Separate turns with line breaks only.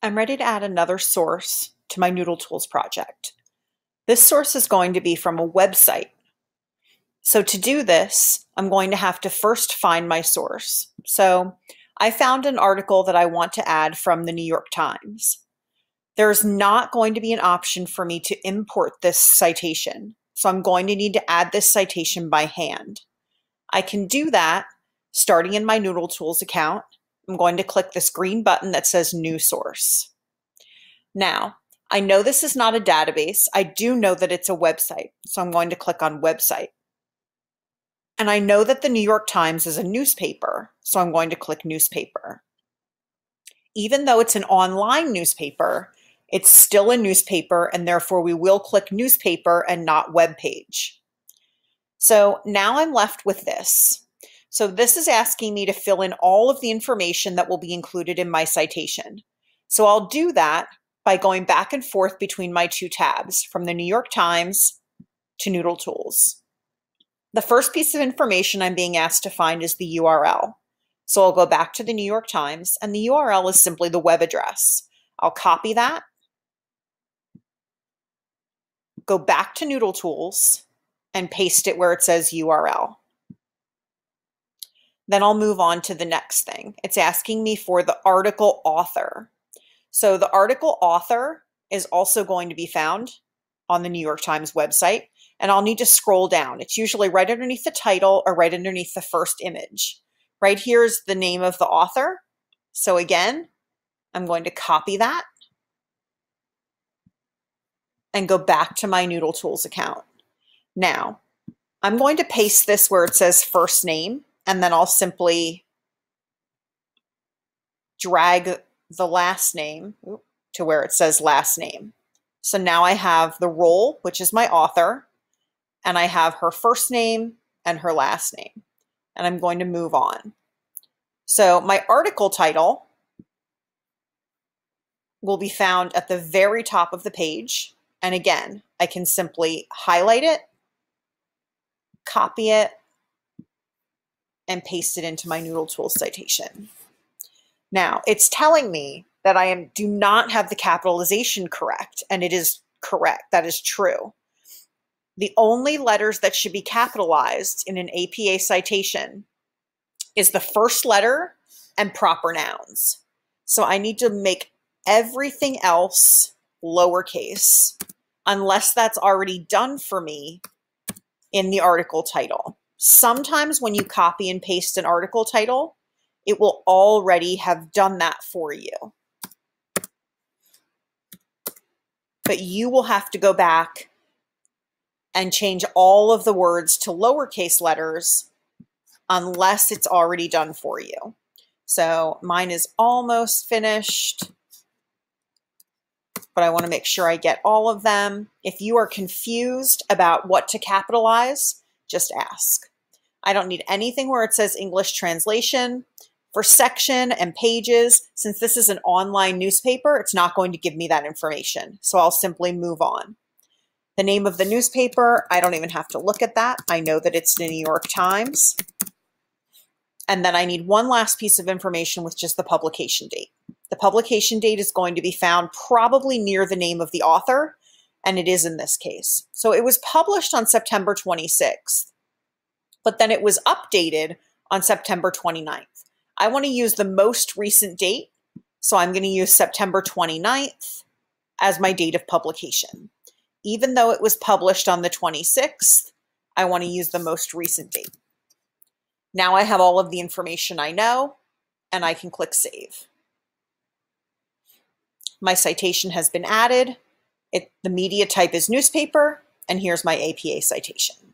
I'm ready to add another source to my Noodle Tools project. This source is going to be from a website. So to do this, I'm going to have to first find my source. So I found an article that I want to add from the New York Times. There's not going to be an option for me to import this citation. So I'm going to need to add this citation by hand. I can do that starting in my Noodle Tools account. I'm going to click this green button that says New Source. Now, I know this is not a database. I do know that it's a website, so I'm going to click on Website. And I know that the New York Times is a newspaper, so I'm going to click Newspaper. Even though it's an online newspaper, it's still a newspaper, and therefore we will click Newspaper and not Web Page. So now I'm left with this. So this is asking me to fill in all of the information that will be included in my citation. So I'll do that by going back and forth between my two tabs, from the New York Times to Noodle Tools. The first piece of information I'm being asked to find is the URL. So I'll go back to the New York Times, and the URL is simply the web address. I'll copy that, go back to Noodle Tools, and paste it where it says URL. Then I'll move on to the next thing. It's asking me for the article author. So the article author is also going to be found on the New York Times website, and I'll need to scroll down. It's usually right underneath the title or right underneath the first image. Right here is the name of the author. So again, I'm going to copy that and go back to my Noodle Tools account. Now, I'm going to paste this where it says first name, and then I'll simply drag the last name to where it says last name. So now I have the role, which is my author, and I have her first name and her last name. And I'm going to move on. So my article title will be found at the very top of the page. And again, I can simply highlight it, copy it, and paste it into my Noodle Tools citation. Now, it's telling me that I do not have the capitalization correct, and it is correct. That is true. The only letters that should be capitalized in an APA citation is the first letter and proper nouns. So I need to make everything else lowercase, unless that's already done for me in the article title. Sometimes when you copy and paste an article title, it will already have done that for you. But you will have to go back and change all of the words to lowercase letters unless it's already done for you. So mine is almost finished, but I want to make sure I get all of them. If you are confused about what to capitalize, just ask. I don't need anything where it says English translation. For section and pages, since this is an online newspaper, it's not going to give me that information. So I'll simply move on. The name of the newspaper, I don't even have to look at that. I know that it's the New York Times. And then I need one last piece of information, which is the publication date. The publication date is going to be found probably near the name of the author, and it is in this case. So it was published on September 26th, but then it was updated on September 29th. I want to use the most recent date, so I'm going to use September 29th as my date of publication. Even though it was published on the 26th, I want to use the most recent date. Now I have all of the information I know, and I can click Save. My citation has been added. The media type is newspaper, and here's my APA citation.